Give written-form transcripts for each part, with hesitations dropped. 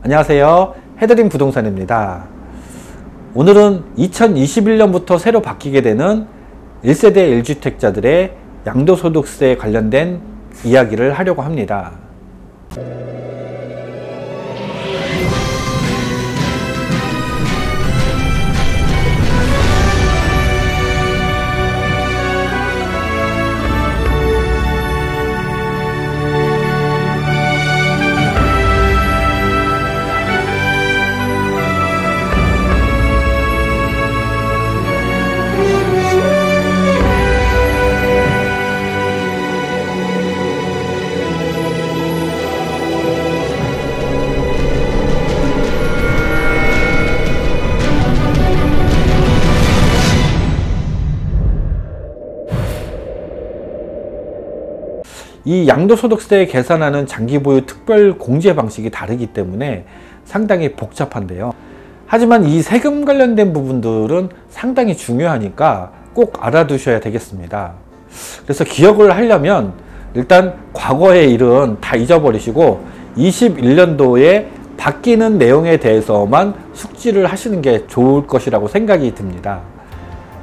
안녕하세요. 해드림 부동산입니다. 오늘은 2021년부터 새로 바뀌게 되는 1세대 1주택자들의 양도소득세 관련된 이야기를 하려고 합니다. 이 양도소득세 계산하는 장기보유 특별공제 방식이 다르기 때문에 상당히 복잡한데요. 하지만 이 세금 관련된 부분들은 상당히 중요하니까 꼭 알아두셔야 되겠습니다. 그래서 기억을 하려면 일단 과거의 일은 다 잊어버리시고 21년도에 바뀌는 내용에 대해서만 숙지를 하시는 게 좋을 것이라고 생각이 듭니다.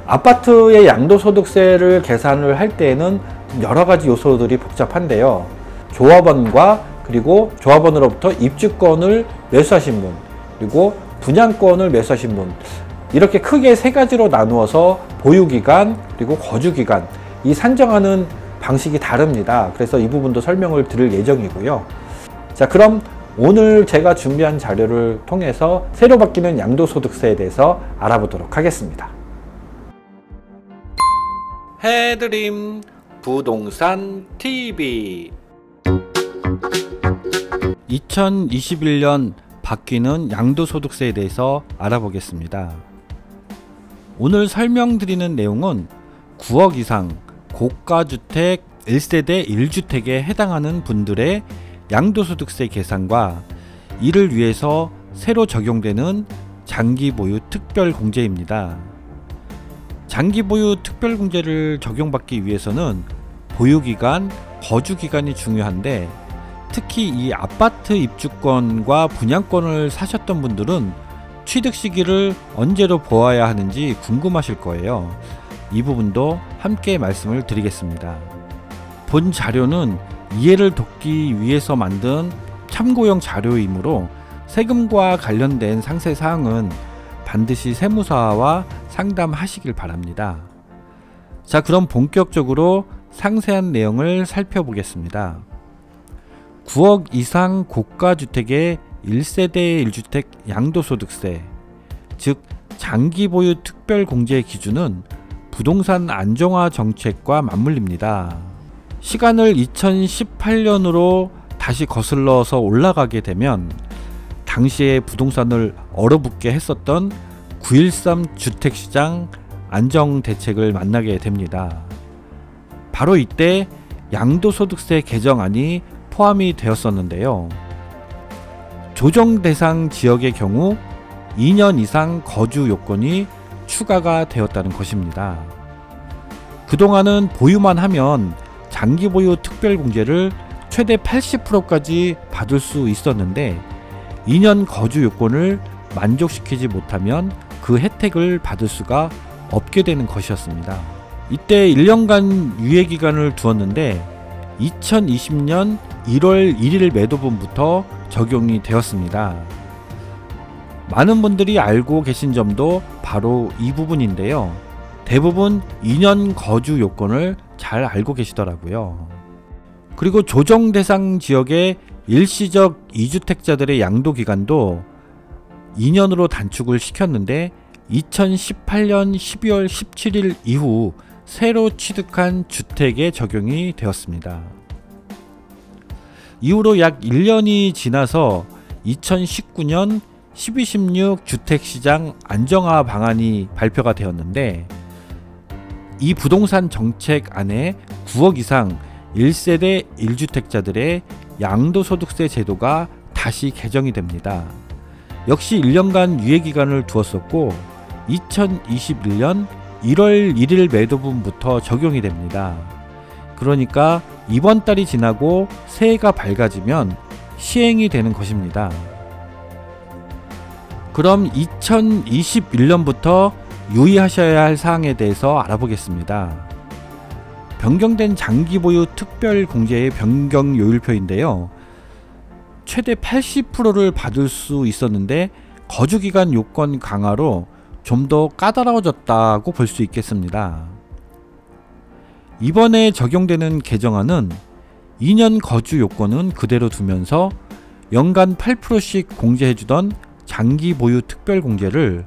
아파트의 양도소득세를 계산을 할 때에는 여러 가지 요소들이 복잡한데요. 조합원과 그리고 조합원으로부터 입주권을 매수하신 분, 그리고 분양권을 매수하신 분, 이렇게 크게 세 가지로 나누어서 보유기간 그리고 거주기간, 이 산정하는 방식이 다릅니다. 그래서 이 부분도 설명을 드릴 예정이고요. 자, 그럼 오늘 제가 준비한 자료를 통해서 새로 바뀌는 양도소득세에 대해서 알아보도록 하겠습니다. 해드림 부동산 TV 2021년 바뀌는 양도소득세에 대해서 알아보겠습니다. 오늘 설명드리는 내용은 9억 이상 고가주택 1세대 1주택에 해당하는 분들의 양도소득세 계산과 이를 위해서 새로 적용되는 장기보유 특별공제입니다. 장기보유 특별공제를 적용받기 위해서는 보유기간, 거주기간이 중요한데 특히 이 아파트 입주권과 분양권을 사셨던 분들은 취득 시기를 언제로 보아야 하는지 궁금하실 거예요. 이 부분도 함께 말씀을 드리겠습니다. 본 자료는 이해를 돕기 위해서 만든 참고용 자료이므로 세금과 관련된 상세사항은 반드시 세무사와 상담하시길 바랍니다. 자, 그럼 본격적으로 상세한 내용을 살펴보겠습니다. 9억 이상 고가주택의 1세대 1주택 양도소득세, 즉 장기보유 특별공제 기준은 부동산 안정화 정책과 맞물립니다. 시간을 2018년으로 다시 거슬러서 올라가게 되면 당시에 부동산을 얼어붙게 했었던 9.13 주택시장 안정대책을 만나게 됩니다. 바로 이때 양도소득세 개정안이 포함이 되었었는데요. 조정대상 지역의 경우 2년 이상 거주 요건이 추가가 되었다는 것입니다. 그동안은 보유만 하면 장기보유 특별공제를 최대 80%까지 받을 수 있었는데 2년 거주 요건을 만족시키지 못하면 그 혜택을 받을 수가 없게 되는 것이었습니다. 이때 1년간 유예기간을 두었는데 2020년 1월 1일 매도분부터 적용이 되었습니다. 많은 분들이 알고 계신 점도 바로 이 부분인데요. 대부분 2년 거주 요건을 잘 알고 계시더라고요. 그리고 조정 대상 지역의 일시적 2주택자들의 양도기간도 2년으로 단축을 시켰는데 2018년 12월 17일 이후 새로 취득한 주택에 적용이 되었습니다. 이후로 약 1년이 지나서 2019년 12.16 주택시장 안정화 방안이 발표가 되었는데 이 부동산 정책 안에 9억 이상 1세대 1주택자들의 양도소득세 제도가 다시 개정이 됩니다. 역시 1년간 유예기간을 두었었고 2021년 1월 1일 매도분부터 적용이 됩니다. 그러니까 이번 달이 지나고 새해가 밝아지면 시행이 되는 것입니다. 그럼 2021년부터 유의하셔야 할 사항에 대해서 알아보겠습니다. 변경된 장기 보유 특별 공제의 변경 요율표인데요. 최대 80%를 받을 수 있었는데 거주기간 요건 강화로 좀 더 까다로워졌다고 볼 수 있겠습니다. 이번에 적용되는 개정안은 2년 거주 요건은 그대로 두면서 연간 8%씩 공제해주던 장기 보유 특별 공제를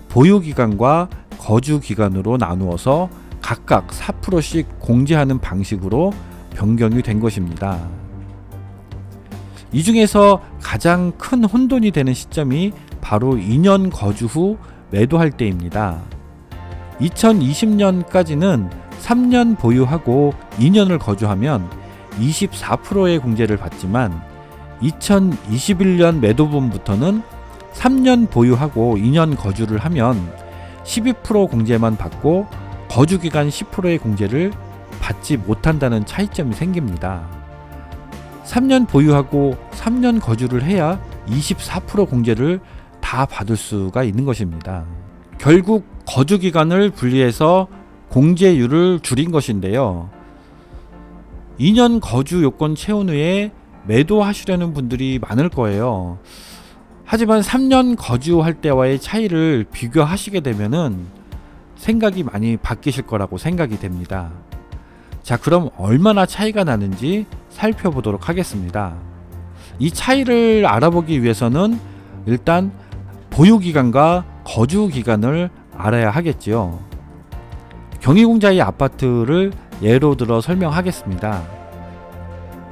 보유기간과 거주기간으로 나누어서 각각 4%씩 공제하는 방식으로 변경이 된 것입니다. 이 중에서 가장 큰 혼돈이 되는 시점이 바로 2년 거주 후 매도할 때입니다. 2020년까지는 3년 보유하고 2년을 거주하면 24%의 공제를 받지만 2021년 매도분부터는 3년 보유하고 2년 거주를 하면 12% 공제만 받고 거주기간 10%의 공제를 받지 못한다는 차이점이 생깁니다. 3년 보유하고 3년 거주를 해야 24% 공제를 다 받을 수가 있는 것입니다. 결국 거주기간을 분리해서 공제율을 줄인 것인데요. 2년 거주 요건 채운 후에 매도하시려는 분들이 많을 거예요. 하지만 3년 거주할 때와의 차이를 비교하시게 되면은 생각이 많이 바뀌실 거라고 생각이 됩니다. 자, 그럼 얼마나 차이가 나는지 살펴보도록 하겠습니다. 이 차이를 알아보기 위해서는 일단 보유기간과 거주기간을 알아야 하겠지요. 경희궁자의 아파트를 예로 들어 설명하겠습니다.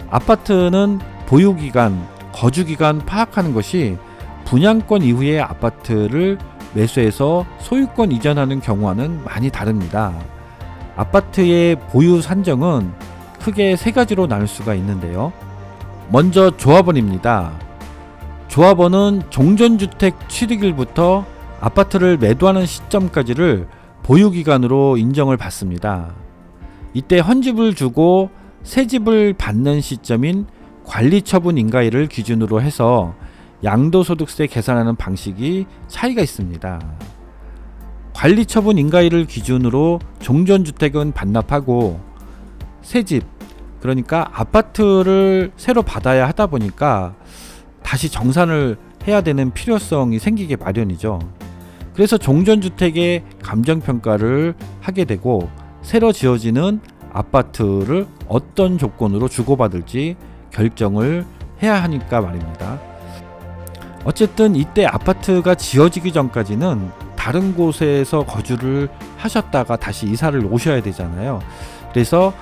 아파트는 보유기간, 거주기간 파악하는 것이 분양권 이후에 아파트를 매수해서 소유권 이전하는 경우와는 많이 다릅니다. 아파트의 보유 산정은 크게 세 가지로 나눌 수가 있는데요. 먼저 조합원입니다. 조합원은 종전주택 취득일부터 아파트를 매도하는 시점까지를 보유기간으로 인정을 받습니다. 이때 헌집을 주고 새집을 받는 시점인 관리처분 인가일을 기준으로 해서 양도소득세 계산하는 방식이 차이가 있습니다. 관리처분 인가일을 기준으로 종전주택은 반납하고 새집, 그러니까 아파트를 새로 받아야 하다 보니까 다시 정산을 해야 되는 필요성이 생기게 마련이죠. 그래서 종전주택의 감정평가를 하게 되고 새로 지어지는 아파트를 어떤 조건으로 주고받을지 결정을 해야 하니까 말입니다. 어쨌든 이때 아파트가 지어지기 전까지는 다른 곳에서 거주를 하셨다가 다시 이사를 오셔야 되잖아요. 그래서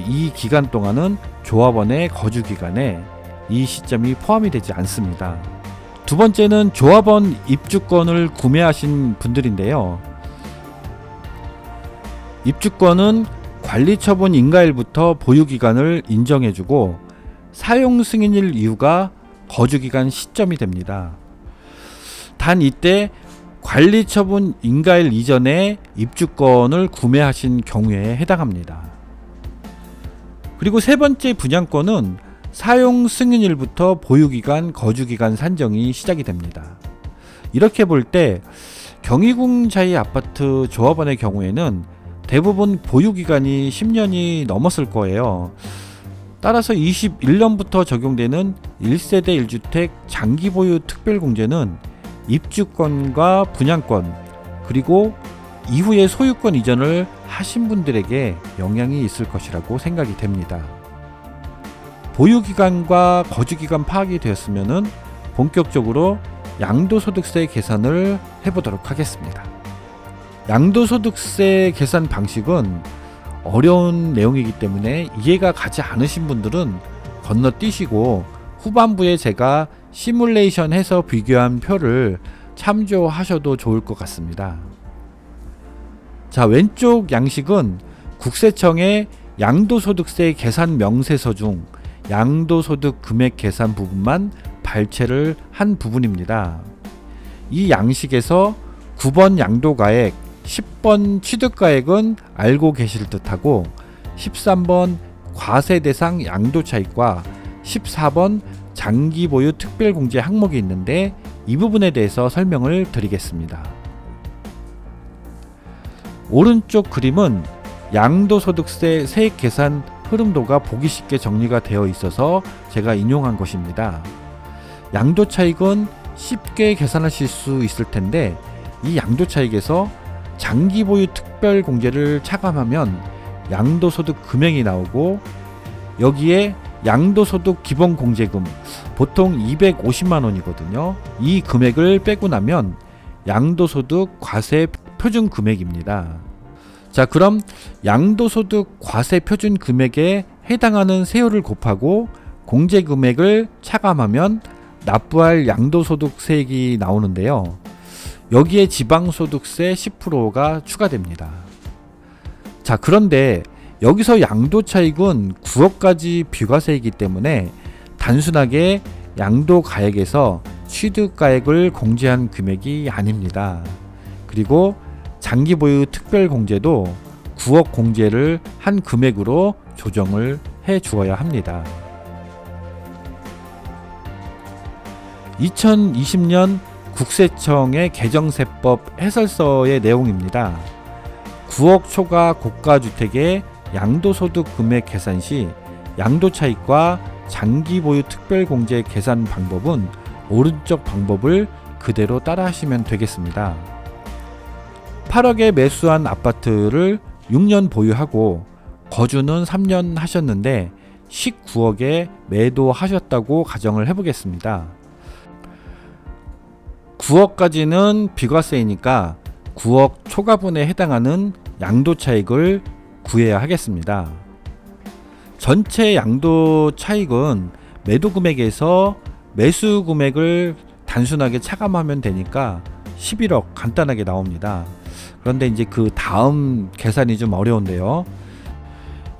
이 기간 동안은 조합원의 거주 기간에 이 시점이 포함이 되지 않습니다. 두 번째는 조합원 입주권을 구매하신 분들인데요. 입주권은 관리처분 인가일부터 보유기간을 인정해주고 사용승인일 이후가 거주기간 시점이 됩니다. 단 이때 관리처분 인가일 이전에 입주권을 구매하신 경우에 해당합니다. 그리고 세 번째 분양권은 사용승인일부터 보유기간, 거주기간 산정이 시작이 됩니다. 이렇게 볼 때 경희궁자의 아파트 조합원의 경우에는 대부분 보유기간이 10년이 넘었을 거예요. 따라서 21년부터 적용되는 1세대 1주택 장기보유 특별공제는 입주권과 분양권 그리고 이후에 소유권 이전을 하신 분들에게 영향이 있을 것이라고 생각이 됩니다. 보유기간과 거주기간 파악이 되었으면 본격적으로 양도소득세 계산을 해보도록 하겠습니다. 양도소득세 계산 방식은 어려운 내용이기 때문에 이해가 가지 않으신 분들은 건너뛰시고 후반부에 제가 시뮬레이션 해서 비교한 표를 참조하셔도 좋을 것 같습니다. 자, 왼쪽 양식은 국세청의 양도소득세 계산 명세서 중 양도소득 금액 계산 부분만 발췌를 한 부분입니다. 이 양식에서 9번 양도가액, 10번 취득가액은 알고 계실 듯하고 13번 과세대상 양도차익과 14번 장기 보유 특별공제 항목이 있는데 이 부분에 대해서 설명을 드리겠습니다. 오른쪽 그림은 양도소득세 세액 계산 흐름도가 보기 쉽게 정리가 되어 있어서 제가 인용한 것입니다. 양도차익은 쉽게 계산하실 수 있을 텐데 이 양도차익에서 장기보유 특별공제를 차감하면 양도소득 금액이 나오고 여기에 양도소득 기본공제금 보통 250만원이거든요. 이 금액을 빼고 나면 양도소득 과세 표준 금액입니다. 자, 그럼 양도소득 과세 표준 금액에 해당하는 세율을 곱하고 공제 금액을 차감하면 납부할 양도소득세액이 나오는데요. 여기에 지방소득세 10%가 추가됩니다. 자, 그런데 여기서 양도차익은 9억까지 비과세이기 때문에 단순하게 양도가액에서 취득가액을 공제한 금액이 아닙니다. 그리고 장기보유 특별공제도 9억 공제를 한 금액으로 조정을 해 주어야 합니다. 2020년 국세청의 개정세법 해설서의 내용입니다. 9억 초과 고가주택의 양도소득 금액 계산 시 양도차익과 장기보유 특별공제 계산 방법은 오른쪽 방법을 그대로 따라 하시면 되겠습니다. 8억에 매수한 아파트를 6년 보유하고 거주는 3년 하셨는데 19억에 매도하셨다고 가정을 해보겠습니다. 9억까지는 비과세이니까 9억 초과분에 해당하는 양도차익을 구해야 하겠습니다. 전체 양도차익은 매도금액에서 매수금액을 단순하게 차감하면 되니까 11억 간단하게 나옵니다. 그런데 이제 그 다음 계산이 좀 어려운데요.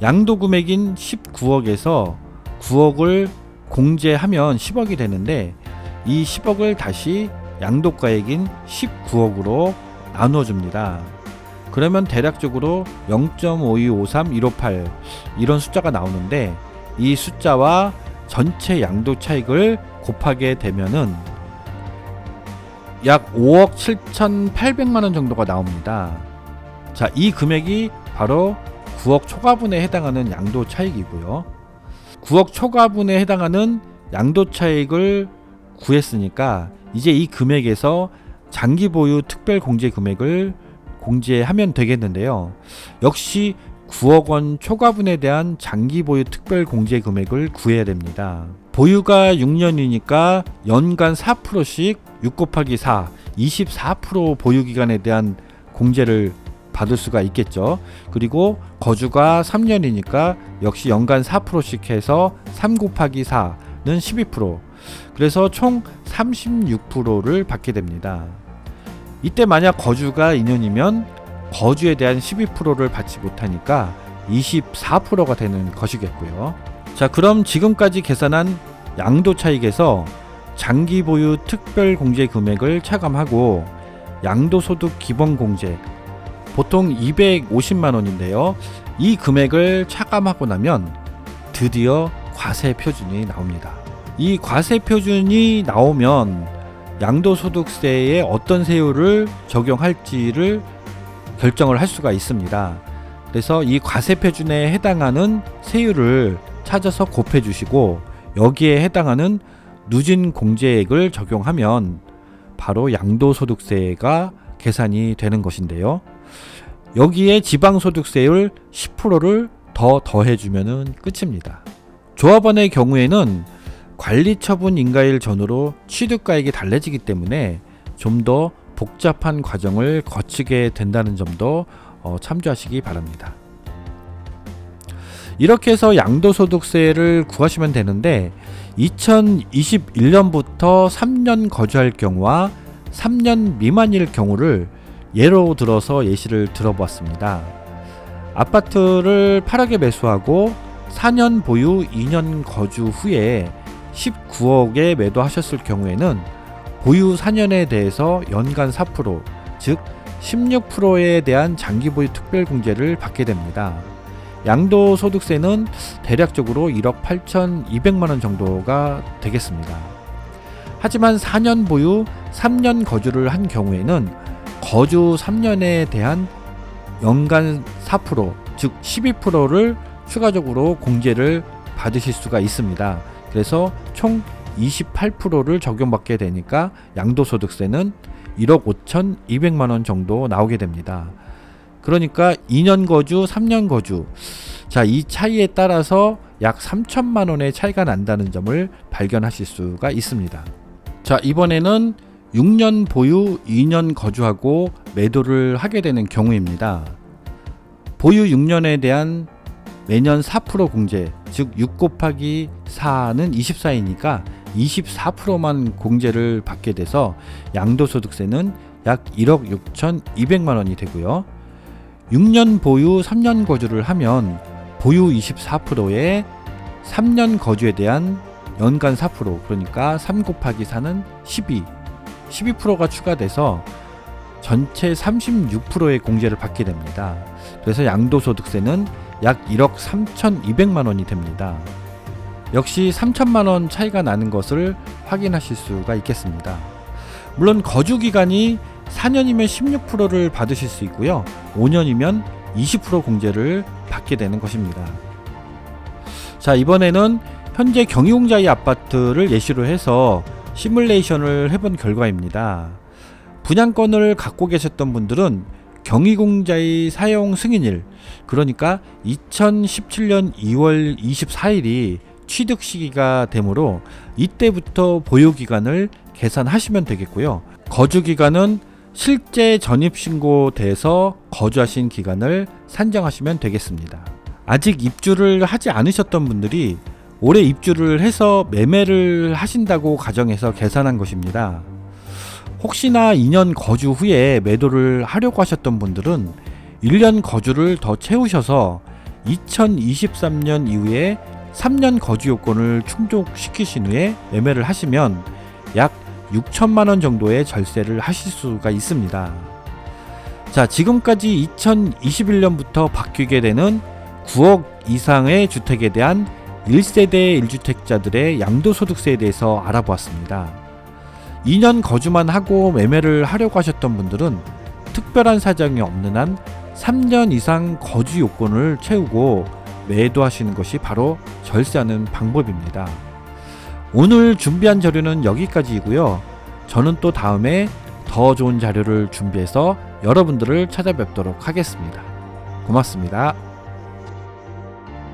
양도금액인 19억에서 9억을 공제하면 10억이 되는데 이 10억을 다시 양도가액인 19억으로 나눠줍니다. 그러면 대략적으로 0.5253158 이런 숫자가 나오는데 이 숫자와 전체 양도차익을 곱하게 되면은 약 5억 7,800만원 정도가 나옵니다. 자, 이 금액이 바로 9억 초과분에 해당하는 양도차익이고요. 9억 초과분에 해당하는 양도차익을 구했으니까 이제 이 금액에서 장기보유 특별공제 금액을 공제하면 되겠는데요. 역시 9억원 초과분에 대한 장기보유 특별공제 금액을 구해야 됩니다. 보유가 6년이니까 연간 4%씩 6 곱하기 4, 24% 보유기간에 대한 공제를 받을 수가 있겠죠. 그리고 거주가 3년이니까 역시 연간 4%씩 해서 3 곱하기 4는 12%, 그래서 총 36%를 받게 됩니다. 이때 만약 거주가 2년이면 거주에 대한 12%를 받지 못하니까 24%가 되는 것이겠고요. 자, 그럼 지금까지 계산한 양도차익에서 장기보유 특별공제 금액을 차감하고 양도소득 기본공제 보통 250만원인데요. 이 금액을 차감하고 나면 드디어 과세표준이 나옵니다. 이 과세표준이 나오면 양도소득세에 어떤 세율을 적용할지를 결정을 할 수가 있습니다. 그래서 이 과세표준에 해당하는 세율을 찾아서 곱해 주시고 여기에 해당하는 누진공제액을 적용하면 바로 양도소득세가 계산이 되는 것인데요. 여기에 지방소득세율 10%를 더 더해주면 끝입니다. 조합원의 경우에는 관리처분 인가일 전후로 취득가액이 달라지기 때문에 좀 더 복잡한 과정을 거치게 된다는 점도 참조하시기 바랍니다. 이렇게 해서 양도소득세를 구하시면 되는데 2021년부터 3년 거주할 경우와 3년 미만일 경우를 예로 들어서 예시를 들어보았습니다. 아파트를 8억에 매수하고 4년 보유 2년 거주 후에 19억에 매도하셨을 경우에는 보유 4년에 대해서 연간 4%, 즉 16%에 대한 장기보유 특별공제를 받게 됩니다. 양도소득세는 대략적으로 1억 8,200만원 정도가 되겠습니다. 하지만 4년 보유 3년 거주를 한 경우에는 거주 3년에 대한 연간 4%, 즉 12%를 추가적으로 공제를 받으실 수가 있습니다. 그래서 총 28%를 적용받게 되니까 양도소득세는 1억 5,200만원 정도 나오게 됩니다. 그러니까 2년 거주, 3년 거주, 자, 이 차이에 따라서 약 3천만원의 차이가 난다는 점을 발견하실 수가 있습니다. 자, 이번에는 6년 보유, 2년 거주하고 매도를 하게 되는 경우입니다. 보유 6년에 대한 매년 4% 공제, 즉 6 곱하기 4는 24이니까 24%만 공제를 받게 돼서 양도소득세는 약 1억 6,200만원이 되고요. 6년 보유 3년 거주를 하면 보유 24%에 3년 거주에 대한 연간 4%, 그러니까 3 곱하기 4는 12%가 추가돼서 전체 36%의 공제를 받게 됩니다. 그래서 양도소득세는 약 1억 3,200만원이 됩니다. 역시 3천만원 차이가 나는 것을 확인하실 수가 있겠습니다. 물론 거주기간이 4년이면 16%를 받으실 수 있고요. 5년이면 20% 공제를 받게 되는 것입니다. 자, 이번에는 현재 경유공자의 아파트를 예시로 해서 시뮬레이션을 해본 결과입니다. 분양권을 갖고 계셨던 분들은 경유공자의 사용 승인일, 그러니까 2017년 2월 24일이 취득 시기가 되므로 이때부터 보유기간을 계산하시면 되겠고요. 거주기간은 실제 전입신고돼서 거주하신 기간을 산정하시면 되겠습니다. 아직 입주를 하지 않으셨던 분들이 올해 입주를 해서 매매를 하신다고 가정해서 계산한 것입니다. 혹시나 2년 거주 후에 매도를 하려고 하셨던 분들은 1년 거주를 더 채우셔서 2023년 이후에 3년 거주 요건을 충족시키신 후에 매매를 하시면 약 6천만원 정도의 절세를 하실 수가 있습니다. 자, 지금까지 2021년부터 바뀌게 되는 9억 이상의 주택에 대한 1세대 1주택자들의 양도소득세에 대해서 알아보았습니다. 2년 거주만 하고 매매를 하려고 하셨던 분들은 특별한 사정이 없는 한 3년 이상 거주 요건을 채우고 매도하시는 것이 바로 절세하는 방법입니다. 오늘 준비한 자료는 여기까지이고요. 저는 또 다음에 더 좋은 자료를 준비해서 여러분들을 찾아뵙도록 하겠습니다. 고맙습니다.